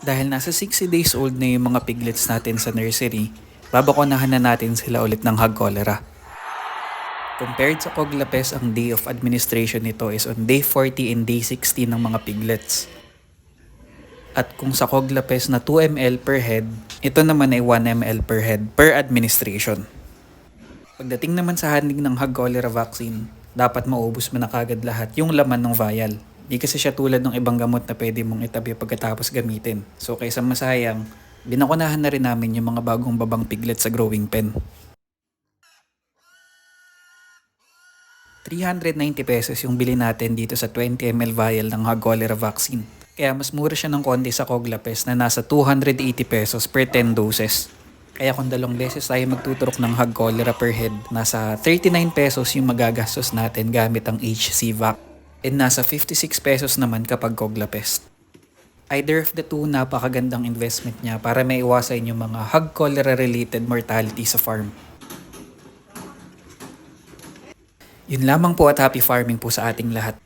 Dahil nasa 60 days old na yung mga piglets natin sa nursery, babakunahan na natin sila ulit ng hog cholera. Compared sa Coglapes, ang day of administration nito is on day 40 and day 60 ng mga piglets. At kung sa Coglapes na 2 ml per head, ito naman ay 1 ml per head per administration. Pagdating naman sa handling ng hog cholera vaccine, dapat maubos mo na kagad lahat yung laman ng vial. Di kasi siya tulad ng ibang gamot na pwede mong itabi pagkatapos gamitin. So kaysa masayang, binakunahan na rin namin yung mga bagong babang piglet sa growing pen. 390 pesos yung bili natin dito sa 20 ml vial ng hog cholera vaccine. Kaya mas mura siya ng konti sa Coglapes na nasa 280 pesos per 10 doses. Kaya kung 2 beses tayo magtuturok ng hog cholera per head, nasa 39 pesos yung magagastos natin gamit ang HCVac. And nasa 56 pesos naman kapag Coglapes. Either of the two, napakagandang investment niya para maiwasan yung mga hog cholera related mortality sa farm. Yun lamang po at happy farming po sa ating lahat.